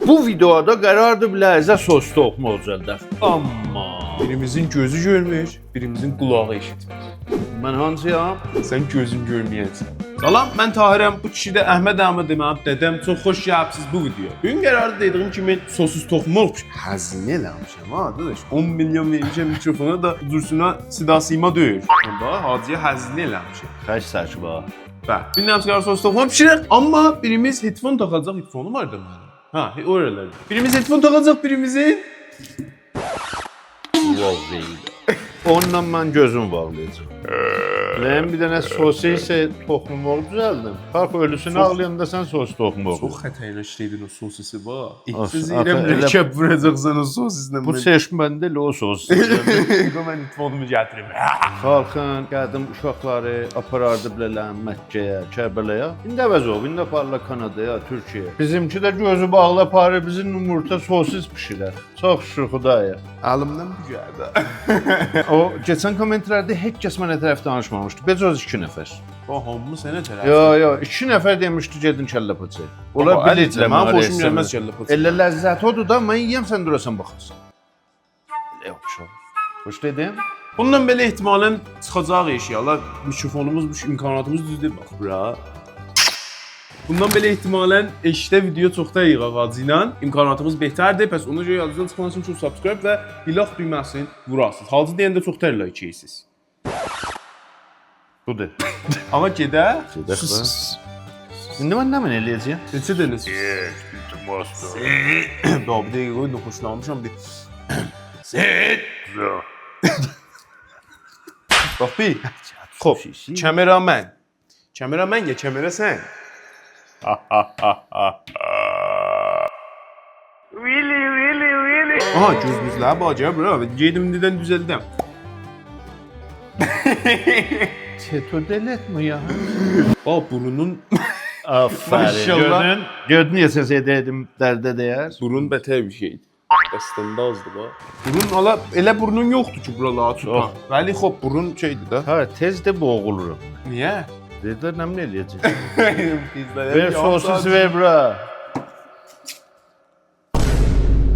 Bu videoda qərardı bilərzə sos toxumu olacaqlar. Amma Birimizin gözü görmür, birimizin kulağı eşitmir. mən hansıyam? Sen gözün görmeyənsən. Salam, mən Tahirəm. Bu kişi də Əhməd Əhmədov mənim dedəm. Çox xoş gəlibsiz bu videoya. Bugün qərarı dediyim kimi sosuz toxum olmuş. Həzin eləmişəm ha, qardaş. 10 milyon vermişəm mikrofona da dursuna sidasıyma döyür. Bax, Hacıya həzin eləmişəm. Kaç saç var? Bəli. Bilmirəm sizə sos toxum pişirək, amma birimiz headphone taxacaq. Headphone vardı mənim. Ha, oralarda. Birimiz headphone taxacaq, birimizi Vallahi. Onunla mən gözüm bağlayacağım. Mən bir dənə sosis toxumumu düzəldim. Bax ölüsünü ağlayanda sən sos toxumu. Çox xətərləşdiydin o sosisi bax. As- Etsiz ata- yerəm elə- rəkəb vuracaqsan o sosislə. Bu seçməndə elə o sos. Mən itfonumu gətirim. Xalqın qədim uşaqları aparardı bilələr Məkkəyə, Kərbələyə. İndi əvəz olub, indi aparırlar Kanadaya, Türkiyəyə. Bizimki də gözü bağlı aparır, bizim yumurta sosis bişirər. Çox şükür Xudaya. Əlimdən bu gəldi. O keçən kommentlərdə heç kəs mənə tərəf danışmamışdı. Becəz 2 nəfər. O hamımı sənə tərəf. Yo, 2 nəfər demişdi gedin kəllə paça. Onlar biliclə mən xoşum gəlməz kəllə paça. Elə ləzzət odur da, mən yeyəm sən durasan baxarsan. Yaxşı. Xoş dedim. Bundan belə ehtimalən çıxacaq eşyalar. Mikrofonumuz, bu imkanatımız düzdür bax bura. Bundan belə ehtimalən eşdə video çoxda yığaq Hacı ilə. İmkanatımız betərdir. Pəs ona görə yadınızda çıxmasın üçün subscribe və ilaq düyməsini vurasınız. Hacı deyəndə çox tər like yeyirsiniz. Budur. Amma gedə. Gedək də. İndi mən nə mən eləyəcəyəm? Neçə dənə sus? Daha bir dəqiqə qoyun, xoşlanmışam bir. Set. Bax bir. Xoş. Kameraman. Kameraman ya, kamera sən. Really. Aha, gözümüzlə bacı, bro. Gedimdən düzəldim. Çeto deletmə ya. Bax burunun Aferin. Maşallah. Gördün ya səs edəydim dərdə deyər. burun bətər bir şeydir. Bəstəndə azdı bax. Burun ala elə burnun yoxdur ki, buraları tutan. Yox. Bəli, xop burun şeydir də. Ha, tez də boğulurum. Niyə? Dedilər nə mən eləyəcəm? Ver sosis ver bura.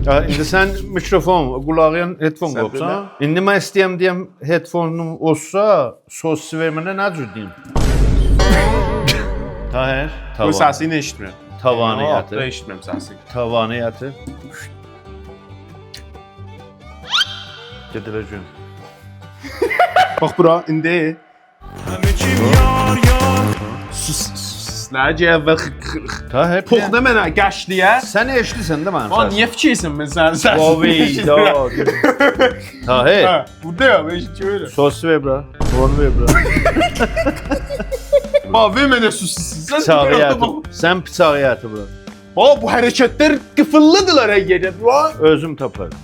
Ha, indi sən mikrofon, qulağın headphone Sən qopsan. İndi mən istəyəm deyəm headphone-um olsa, sosis vermənə nə cür deyim? Tahir, Bu səsini eşitmirəm. tavanı Da yatır. eşitmirəm səsini. Tavanı yatır. Gediləcəm. Bax bura, indi. Sus. Necə əvvəl Tahir, Poxda mənə qəşliyə. sən eşidirsən də mənim Lan səsim. niyə fikirsən mən sənin səsini? Ovi, Tahir, Ha, burada ya, ben eşitiyorum. sosis ver bura. Onu ver bura. Bax, ver mənə sussun. Sən Bıçağı bu yatır. tərəfdə Sən bıçağı yatır bura. bax, bu hərəkətlər qıfıllıdırlar əgər. Bax. Özüm taparım.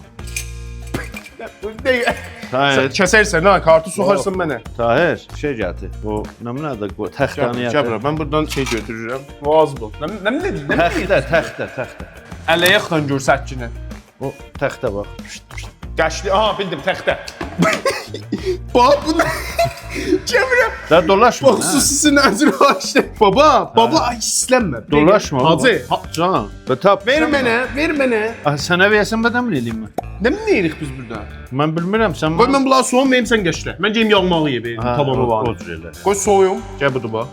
Bu deyil. Sən Tahir, kəsərsən ha, kartı soxarsan mənə. Tahir, şey gətir. O nəmnədə qoy, təxtanı yatır. Gəbra, mən buradan şey götürürəm. Vazib ol. Nə dedin? Nə dedin? Təxtə. Ələyəxdən görsətçini. O təxtə bax. Qəşli, aha bildim, təxtə. Bax, bu nə? Gəbra. Da dolaşma. Bax, susisi nəzir açdı. Baba, ay hislənmə. Dolaşma. Hacı, Can. Və tap. ver mənə. Ah, sənə versən bədən eləyim mən. Nə deyirik biz burada? Mən bilmirəm sən. Qoy mən bunları soğum verim, sən qəşlə. Mən geyim yağmağı yeyim, tamamı var. O cür elə. Qoy soğuyum. Gəl budur bax.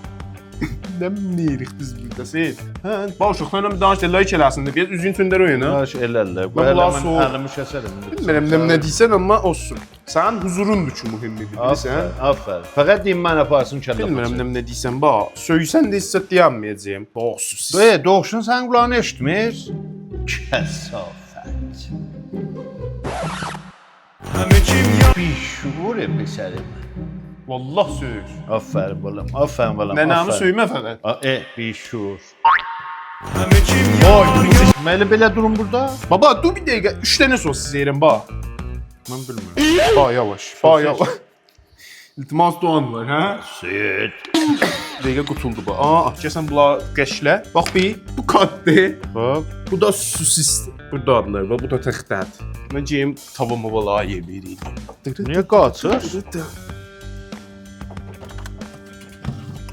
Nə deyirik biz burada, Seyid? Hə, bax uşaqlarla bir danış, like eləsin də, biraz üzün çöndər oyuna. Baş elələ. Mən bunları Mən soğuk- əlimi kəsərəm. Bilmirəm nə deyirsən, amma olsun. Sənin huzurundur ki, mühümdir, bilirsən? Aferin. Fəqət deyim mən aparsın kəllə. Bilmirəm nə deyirsən, bax. Söysən də hissə deyənməyəcəyəm. Bax, sus. Doğuşun sən qulağını eşitmir. Kəsafət. Bir şuur episərim. Vallah söyür. Aferin balam, aferin balam. Nənəmi söymə fəqət. Bir şuur. Oy, Məli belə durun burada. baba, dur bir dəqiqə. 3 dənə sosis yeyirəm, bax. Mən bilmirəm. Bax, yavaş. Bax, yavaş. İltimas Doğan var, hə? Süt. Dəqiqə qutuldu bu. Gəlsən bunlar qəşlə. Bax bir, bu katdır. Hop. Bu da sosisdir. Burada adlar var, bu da təxtədir. Mən geyim tavamı vala yemirəm. Niyə qaçır?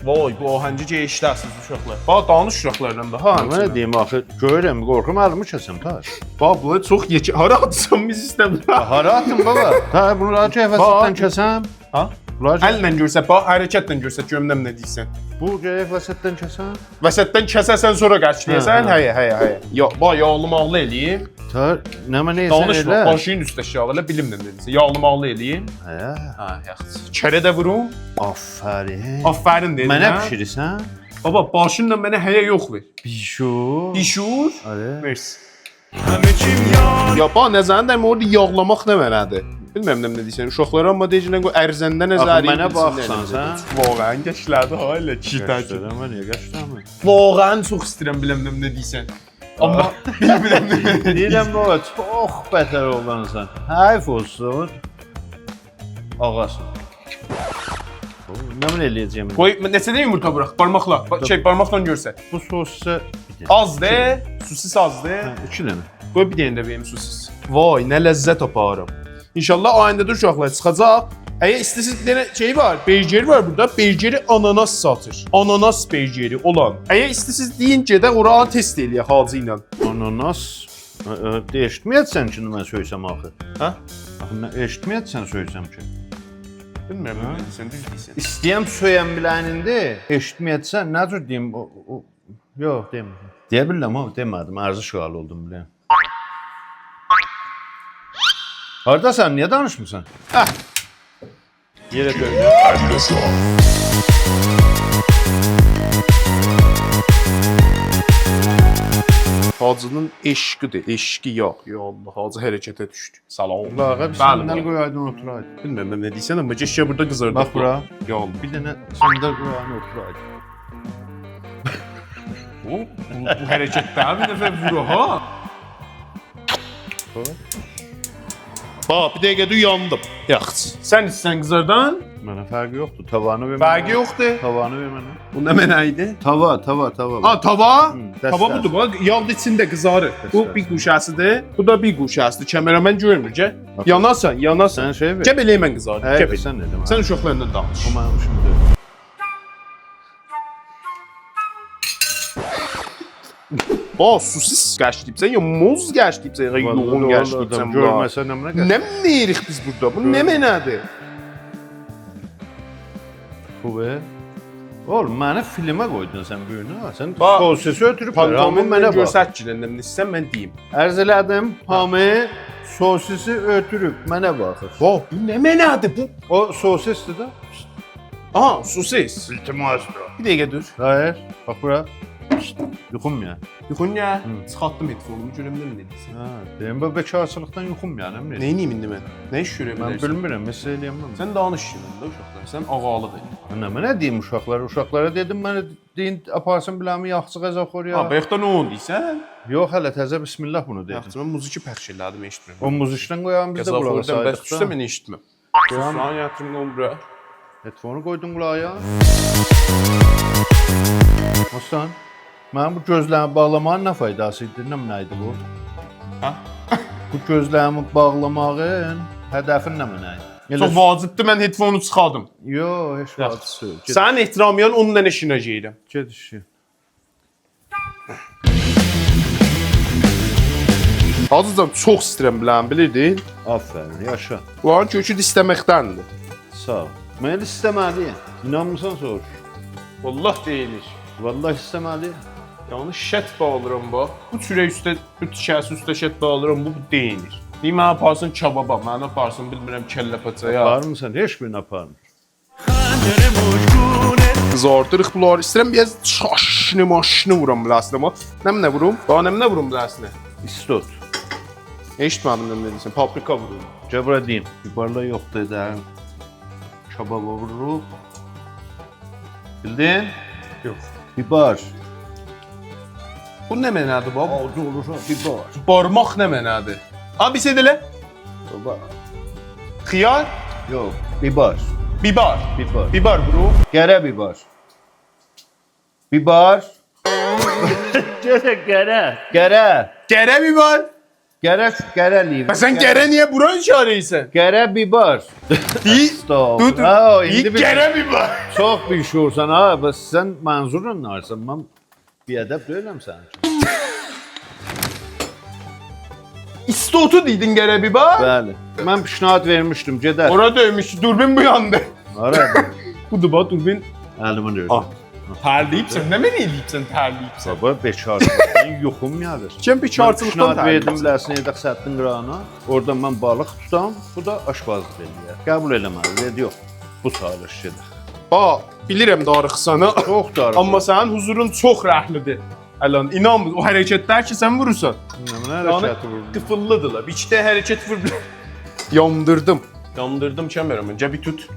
Vay, bu ahəngicə işlərsiniz uşaqlar. Bax, danış uşaqlarla da. Ha, Mən nə deyim axı, görürəm, qorxum əlimi kəsəm taş. Bax, bu çox yekə. Hara atsan biz istəmirəm. Hara atım baba? Hə, bunu cəfəsindən kəsəm. Ha? Əllə görsə, bax, hərəkətlə görsə görməm nə deyirsən. Bu cəfəsindən kəsəm. Vəsətdən kəsəsən sonra qaçlayırsan. Hə, Həyə. Ya, bax, yağlı-mağlı eləyim. Ta, nə mənə etsən Danışma, elə. başın üstə şağı elə bilimlə deyirsən. Yağlı-mağlı eləyim. Hə, Ha, yaxşı. Kərə də vurum. afərin. Afərin dedim. Mənə hə? pişirirsən? Baba, başınla mənə həyə yox ver. Bişur. Bişur. Alə. Mersi. Ya bax, nəzərində orada yağlamaq nə mənədir? Bilməm nə deyirsən. Uşaqlara amma deyirsən qoy ərzəndə nəzəri. Mənə baxsan sən. Vağən qəşlədi ha elə çitəki. Qəşləmə, niyə qəşləmə? Vağən çox istəyirəm biləm nə deyirsən. Amma bilmirəm nə deyirsən. Deyirəm baba, çox bətər olansan. Hayf olsun. Ağasın. Nə mən eləyəcəm? Qoy neçədə yumurta burax barmaqla. Barmaqla görsə. Bu sosu Az de, sosis az de. 2 dənə. Qoy bir dənə də verim sosis. Vay, nə ləzzət aparım. İnşallah ayında da uşaqlar çıxacaq. Əgər istəsiniz bir dənə şey var, bergeri var burada. Bergeri ananas satır. Ananas bergeri olan. Əgər istəsiniz deyin gedək ora test eləyək Hacı ilə. Ananas. Eşitməyətsən ki, mən söysəm axı. Hə? Axı nə eşitməyətsən söysəm ki. Bilmirəm nə deyirsən, düz deyirsən. İstəyəm söyəm bilənində, eşitməyətsən nə cür deyim? Yox, demə. Deyə bilirəm amma demədim, arzu şüalı oldum bilən. Hardasan, niyə danışmırsan? Yerə döndü. Hacının eşqidir, eşqi yox. Ya Allah, Hacı hərəkətə düşdü. Salam. Lağa bir səndən qoyaydın oturaydı. Bilmirəm nə deyirsən amma gəşə burada qızardı. Bax bura. Ya Allah. Bir dənə səndə qoyaydın oturaydı. Bu hərəkətdə bir dəfə vurur ha. Bax, bir dəqiqədə uyandım. Yaxşı. Sən istəsən qızardan? Mənə fərqi yoxdur. Tavanı ver mənə. Fərqi yoxdur. Tavanı ver mənə. Bu nə mənə idi? Tava. Ha, tava. dəstə. Tava budur, bax, yağ içində qızarır. Bu bir quşasıdır. Bu da bir quşasıdır. Kəmeramen görmür, gəl. Yanasan. Sən şey ver. Gəl eləyəm mən qızarır. Hə, Gəl. sən dedim. Sən uşaqlarla danış. O mənim işimdir. Bax, sosis qəşliyibsən, ya moz qəşliyibsən, ya yoğun qəşliyibsən. Görməsən nə mənə Nə deyirik biz burada? Bu nə mənadır? Bu be. Oğlum, məni filmə qoydun sən bu günü. Sən Bax, sosisi ötürüblər. Hamı Pantomin mənə mənə bax. görsət ki, nə istəsən mən deyim. Ərz elədim, hamı sosisi ötürüb mənə baxır. Bax, bu nə mənadır bu? O sosisdir də. Aha, sosis. İltimasdır. Bir dəqiqə dur. Hayır, bax bura. Yuxum ya. Yuxun ya. Çıxartdım headphone'umu, görüm nə deyirsən. Ha, deyim bu bekarçılıqdan yuxum ya, nə bilirsən. Nə edeyim indi mən? Nə iş görə Mən bilərsən? bilmirəm, məsələ eləyəməm. Sən danış şimdi də uşaqlar. Sən ağalıq elə. Nə deyim uşaqlara? Uşaqlara dedim mənə deyin aparsın biləmi yaxşı qəzaxor ya. Ha, bayaqda nə oldu deyirsən? Yox, hələ təzə bismillah bunu dedim. Yaxşı, mən muziki pəxş elədim, eşitmirəm. O muzikdən qoyan biz də qulağa Qəzaxordan bəs saydık düşsə da. mən eşitməm. Soğan yatırım onu bura. Headphone qoydun qulağa. Aslan, mənim bu gözlərimi bağlamağın nə faydası idi? Nə idi bu? Ha? Bu gözlərimi bağlamağın hədəfin nə mənə idi? Çox vacibdir, mən headphone-u çıxardım. Yox, heç vaxt. Sənin ehtiramıyan onunla işinə geyirəm. Get işi. Azıcan çox istəyirəm bilən, bilirdin? Afərin, yaşa. Bunların kökü də istəməkdəndir. Sağ ol. Mən istəməliyəm. İnanmırsan soruş. Vallah deyilir. Vallahi istəməliyəm. Yəni şət bağlıram bax. Bu çörək üstə, bu tikəsi üstə şət bağlıram, bu deyilir. Deyim mənə aparsın kababa, mənə aparsın bilmirəm kəllə paçaya. Aparmırsan, heç birini aparmır. Kızardırıq bunları. İstəyirəm biraz çaşını maşını vuram biləsinə. Nə vurum? Daha nə vurum biləsinə? İstot. Eşitmədim nə deyirsən, paprika vururum. Cəbra deyim. Bibarla yoxdur edərim. Kababa vururuq. Bildin? Yox. Bibar. Bu nə mənadır bax? Acı olursa bibar. Barmaq nə mənadır? Abi sən elə? Baba. Xiyar, Yox, bibar. bibar. Bibar. Bibar vururum. Gərə bibar. Bibar. Gərə. Gərə. Gərə bibar. Gərəliyim. Sən gərə niyə bura işarə edirsən? Gərə bibar. Stop. Dur, dur. Ha, İlk indi bir gərə bir var. çox bir şuursan ha. Bəs sən mənzurla narsan. Mən biədəb deyiləm sənin üçün. İstotu dedin gərə bir var. Bəli. Mən pişnahad vermişdim. Gedər. Ora döymüş, durbin bu yandı. Ara. Budur bax durbin. Əlimin öyle. Ah. Tərliyibsən, nə mən eləyibsən tərliyibsən? Baba bekarlıqdan yoxum gəlir. Kim bir çarçılıqdan Pişnahad verdim tərliyibsən? biləsin edək səttin qırağına. Oradan mən balıq tutam. Bu da aşbazlıq eləyər. Qəbul eləməli. Dedi yox. Bu çağırış gedir. Bax, bilirəm darıxsanı. Çox darıq. Amma sənin huzurun çox rəhlidir. Ələn, inan o hərəkətlər ki sən vurursan. Nə hərəkəti vurdun? Tıfıllıdırlar. Bir iki də hərəkət vur. Yandırdım. Yandırdım Kəmərəm. Cəbi tut.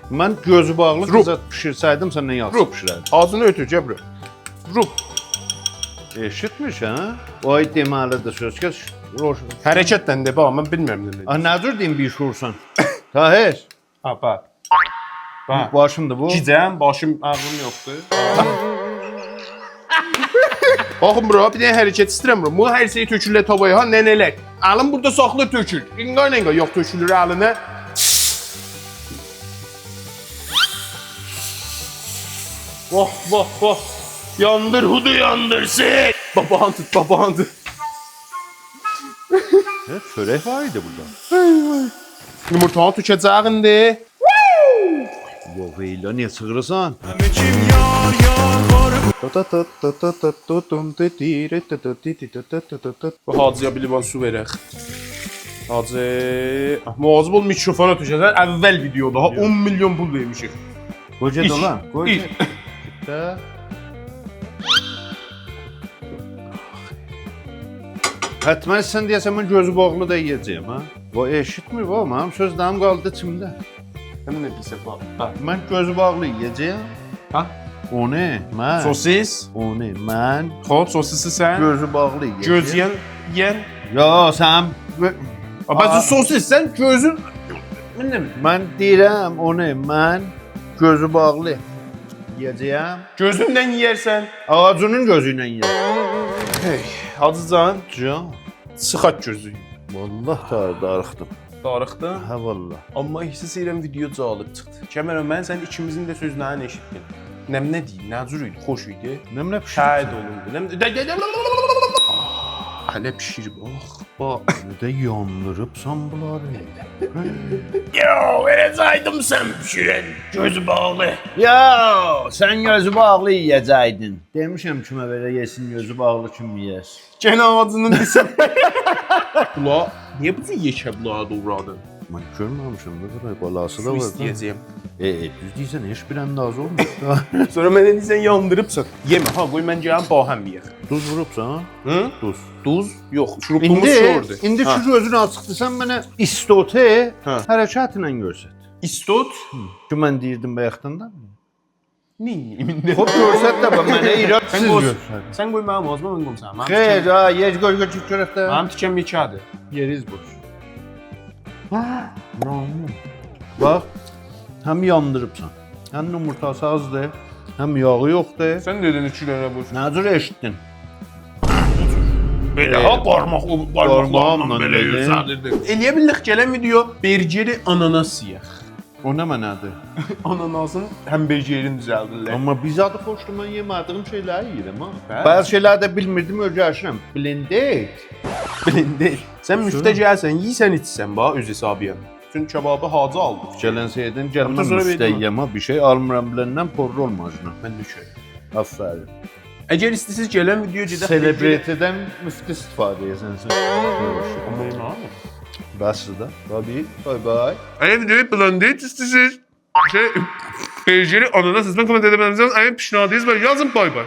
Mən gözü bağlı Rup. qızat pişirsəydim səndən yaxşı Rup. pişirərdim. Ağzını ötür Cəbri. Rup. Eşitmiş ha? O deməlidir söz kəs. Hərəkətlə də bax, mən bilmirəm nə. Ah, nə cür deyim bir şuursan? Tahir. Ha, bax. Bax. Başımdır bu. Gicəm, başım, ağlım yoxdur. Baxın bura, bir dənə hərəkət istəyirəm bura. Bu hər şeyi tökürlər tavaya, ha, nənələr. Əlim burada saxla tökür. İnqa yox tökülür əlinə. Vah vah vah. Yandır hudu yandırsın. Babanı tut, babanı tut. Evet, çörək var idi burada. Yumurtanı tökəcəyindir. Yox, eylə, niyə çığırırsan? Bu Hacıya bir liman su verək. Hacı, muazib ol mikrofona tökəcəksən. Əvvəl videoda 10 milyon pul vermişik. Qoy get İç, olan. Qoy iç. get. Də. Hətmən sən deyəsən mən gözü bağlı da yeyəcəyim, ha? Bu eşitmir bu, mənim sözlərim qaldı içimdə. Sən nə deyirsən bax? Ha. Mən gözü bağlı yeyəcəyim. Ha? O ne? Mən. Sosis. O ne? Mən Xoş, sosisi sən. gözü bağlı yeyəcəyim. Göz yeyən. Ya sən Amma sosis sən gözün. Mən nə bilim. mən deyirəm, o ne? Mən gözü bağlı yeyəcəyim. Gözündən yeyərsən. Ağacının gözü ilə yeyəcəyim. Hey, Hacıcan, Can, sıxat gözü. vallah darıxdım. Darıxdın. Hə vallah. Amma hiss edirəm video cəlib çıxdı. Kəmərəm, mən sənin ikimizin də sözlərini eşitdim. Nə deyir, nə cür idi, xoş idi. Nəmlə Şahid pişirib. olundu. Hələ pişir, bax. Nədə yandırıbsan bunları? Yo, verəcəydim sən pişirən, gözü bağlı. Ya, sən gözü bağlı yeyəcəydin. Demişəm kimə belə yesin gözü bağlı kim yeyər. Gənə ağacının desəm. Bula, niyə bu cür yekə bulağa doğradın? Mən görməmişəm nə qədər balası da Su var. istəyəcəyəm. Düz deyirsən, heç bir əndazı olmur. Sonra mənə deyirsən yandırıbsan. Yemə, ha, qoy mən gələm bahəm yeyək. Duz vurubsan, Hı? duz. Duz? Yox, şurupumuz şordur. İndi Ha. şu gözünü açıqdır, sən mənə istote Hə. hərəkətlə göstər. İstot. Ki mən deyirdim bayaqdan. Nə? Xoş görsət də bax mənə iradəsiz Sən qoy. göstər. Sən qoy mənim ağzıma mən qoyum sənə. Xeyr, ha, yer qoy çıx görəkdə. Mənim tikəm yekədir. Yeriz boş. Namus. Bax, həm yandırıbsan. Həm yumurtası azdır, həm yağı yoxdur. Sən dedin 3 dənə boş. Nə cür eşitdin? Belə ha Parmağımla barmaqlarla belə dedim. yüzəldirdim. Eləyə bildik gələn video bergeri ananas yeyək. O nə mənadır? Ananasın həmbergerini düzəldirlər. Amma biz adı xoşdur, mən yemədiyim şeyləri yeyirəm ha. Bəli. Bəzi şeyləri də bilmirdim, öyrəşirəm. Blended. Blended. Sən müftə gəlsən, yeysən içsən bax öz hesabıyam. Çünki kebabı hacı aldıq. Gələn Hətta sonra verdim. müstəyyəmə bir şey almıram biləndən porro olmacına. Mən də köy. Aferin. Əgər istəsiz gələn video gedək. Celebrity'dən müftü istifadə edəsən sən. Amma yemək. Bəsdir də. Tabii. Bye bye. Əgər videoyu blended istəsiz, bergeri ananas ismən komment edebilirsiniz. Əgər pişnadınız var yazın bay bay.